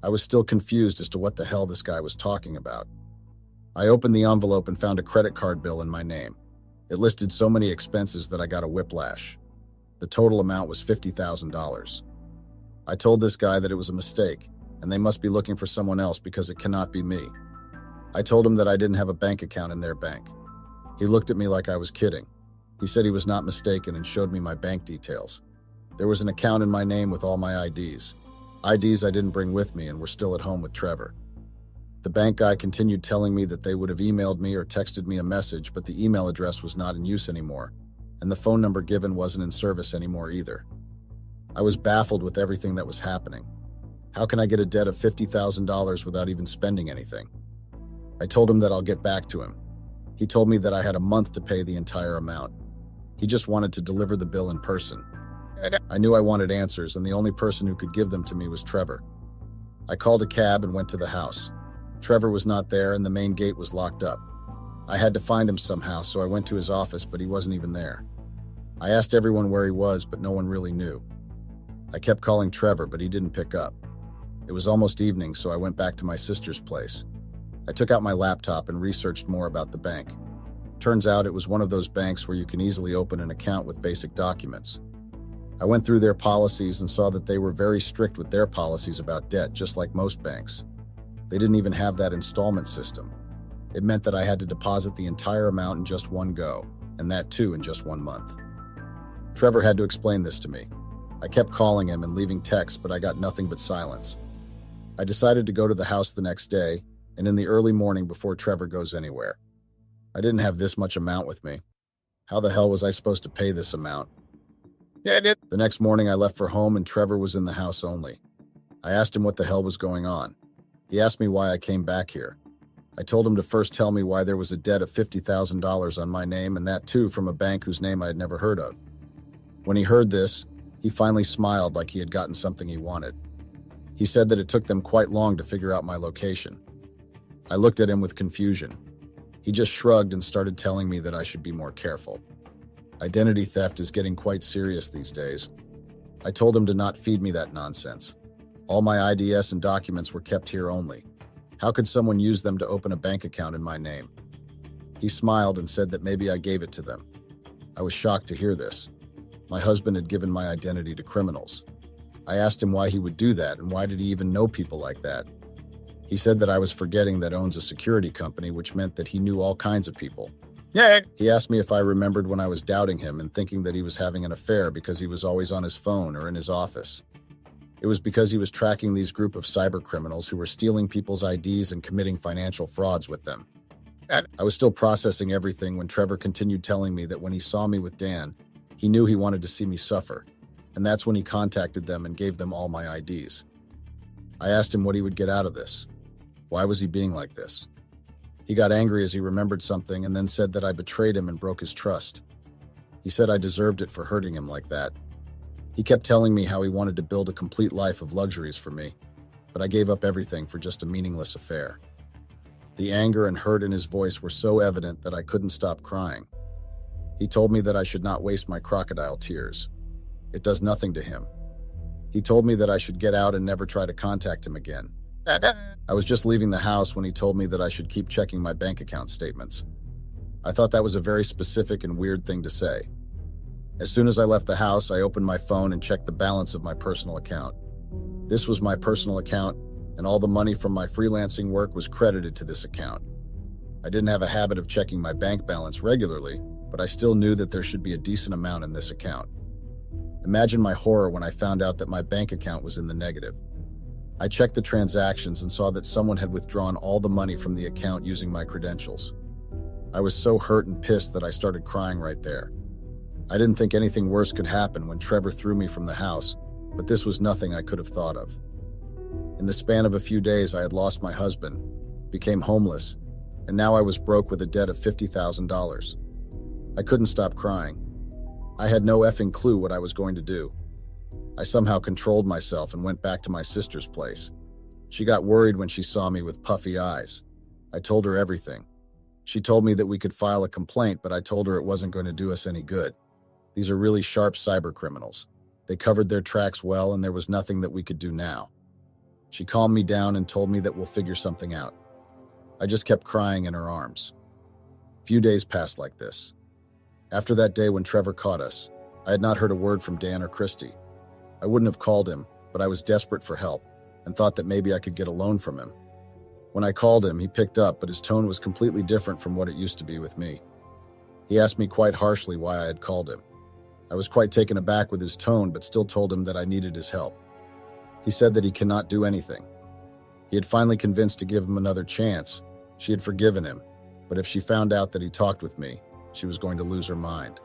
I was still confused as to what the hell this guy was talking about. I opened the envelope and found a credit card bill in my name. It listed so many expenses that I got a whiplash. The total amount was $50,000. I told this guy that it was a mistake, and they must be looking for someone else because it cannot be me. I told him that I didn't have a bank account in their bank. He looked at me like I was kidding. He said he was not mistaken and showed me my bank details. There was an account in my name with all my IDs. IDs I didn't bring with me and were still at home with Trevor. The bank guy continued telling me that they would have emailed me or texted me a message, but the email address was not in use anymore, and the phone number given wasn't in service anymore either. I was baffled with everything that was happening. How can I get a debt of $50,000 without even spending anything? I told him that I'll get back to him. He told me that I had a month to pay the entire amount. He just wanted to deliver the bill in person. I knew I wanted answers, and the only person who could give them to me was Trevor. I called a cab and went to the house. Trevor was not there, and the main gate was locked up. I had to find him somehow, so I went to his office, but he wasn't even there. I asked everyone where he was, but no one really knew. I kept calling Trevor, but he didn't pick up. It was almost evening, so I went back to my sister's place. I took out my laptop and researched more about the bank. Turns out it was one of those banks where you can easily open an account with basic documents. I went through their policies and saw that they were very strict with their policies about debt, just like most banks. They didn't even have that installment system. It meant that I had to deposit the entire amount in just one go, and that too in just 1 month. Trevor had to explain this to me. I kept calling him and leaving texts, but I got nothing but silence. I decided to go to the house the next day, and in the early morning before Trevor goes anywhere. I didn't have this much amount with me. How the hell was I supposed to pay this amount? The next morning I left for home and Trevor was in the house only. I asked him what the hell was going on. He asked me why I came back here. I told him to first tell me why there was a debt of $50,000 on my name, and that too from a bank whose name I had never heard of. When he heard this, he finally smiled like he had gotten something he wanted. He said that it took them quite long to figure out my location. I looked at him with confusion. He just shrugged and started telling me that I should be more careful. Identity theft is getting quite serious these days. I told him to not feed me that nonsense. All my IDs and documents were kept here only. How could someone use them to open a bank account in my name? He smiled and said that maybe I gave it to them. I was shocked to hear this. My husband had given my identity to criminals. I asked him why he would do that and why did he even know people like that. He said that I was forgetting that owns a security company, which meant that he knew all kinds of people. He asked me if I remembered when I was doubting him and thinking that he was having an affair because he was always on his phone or in his office. It was because he was tracking these group of cyber criminals who were stealing people's IDs and committing financial frauds with them. I was still processing everything when Trevor continued telling me that when he saw me with Dan, he knew he wanted to see me suffer, and that's when he contacted them and gave them all my IDs. I asked him what he would get out of this. Why was he being like this? He got angry as he remembered something and then said that I betrayed him and broke his trust. He said I deserved it for hurting him like that. He kept telling me how he wanted to build a complete life of luxuries for me, but I gave up everything for just a meaningless affair. The anger and hurt in his voice were so evident that I couldn't stop crying. He told me that I should not waste my crocodile tears. It does nothing to him. He told me that I should get out and never try to contact him again. I was just leaving the house when he told me that I should keep checking my bank account statements. I thought that was a very specific and weird thing to say. As soon as I left the house, I opened my phone and checked the balance of my personal account. This was my personal account, and all the money from my freelancing work was credited to this account. I didn't have a habit of checking my bank balance regularly, but I still knew that there should be a decent amount in this account. Imagine my horror when I found out that my bank account was in the negative. I checked the transactions and saw that someone had withdrawn all the money from the account using my credentials. I was so hurt and pissed that I started crying right there. I didn't think anything worse could happen when Trevor threw me from the house, but this was nothing I could have thought of. In the span of a few days, I had lost my husband, became homeless, and now I was broke with a debt of $50,000. I couldn't stop crying. I had no effing clue what I was going to do. I somehow controlled myself and went back to my sister's place. She got worried when she saw me with puffy eyes. I told her everything. She told me that we could file a complaint, but I told her it wasn't going to do us any good. These are really sharp cyber criminals. They covered their tracks well, and there was nothing that we could do now. She calmed me down and told me that we'll figure something out. I just kept crying in her arms. Few days passed like this. After that day when Trevor caught us, I had not heard a word from Dan or Christy. I wouldn't have called him, but I was desperate for help and thought that maybe I could get a loan from him. When I called him, he picked up, but his tone was completely different from what it used to be with me. He asked me quite harshly why I had called him. I was quite taken aback with his tone, but still told him that I needed his help. He said that he cannot do anything. He had finally convinced to give him another chance. She had forgiven him, but if she found out that he talked with me, she was going to lose her mind.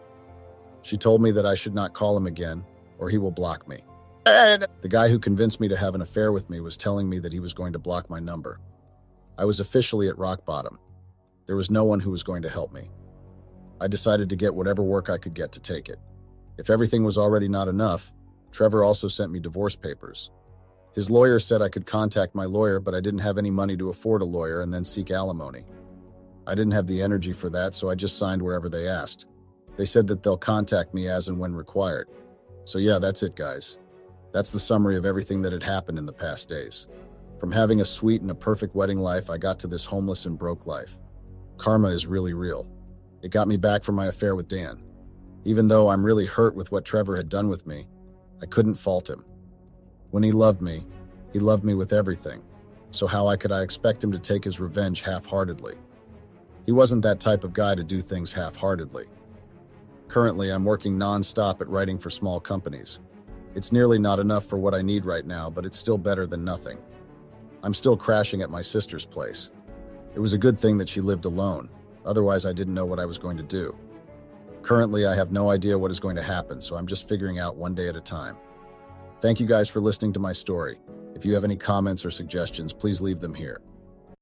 She told me that I should not call him again, or he will block me. The guy who convinced me to have an affair with me was telling me that he was going to block my number. I was officially at rock bottom. There was no one who was going to help me. I decided to get whatever work I could get to take it. If everything was already not enough, Trevor also sent me divorce papers. His lawyer said I could contact my lawyer, but I didn't have any money to afford a lawyer and then seek alimony. I didn't have the energy for that, so I just signed wherever they asked. They said that they'll contact me as and when required. So yeah, that's it, guys. That's the summary of everything that had happened in the past days. From having a sweet and a perfect wedding life, I got to this homeless and broke life. Karma is really real. It got me back from my affair with Dan. Even though I'm really hurt with what Trevor had done with me, I couldn't fault him. When he loved me with everything. So how could I expect him to take his revenge half-heartedly? He wasn't that type of guy to do things half-heartedly. Currently, I'm working non-stop at writing for small companies. It's nearly not enough for what I need right now, but it's still better than nothing. I'm still crashing at my sister's place. It was a good thing that she lived alone. Otherwise, I didn't know what I was going to do. Currently, I have no idea what is going to happen, so I'm just figuring out one day at a time. Thank you guys for listening to my story. If you have any comments or suggestions, please leave them here.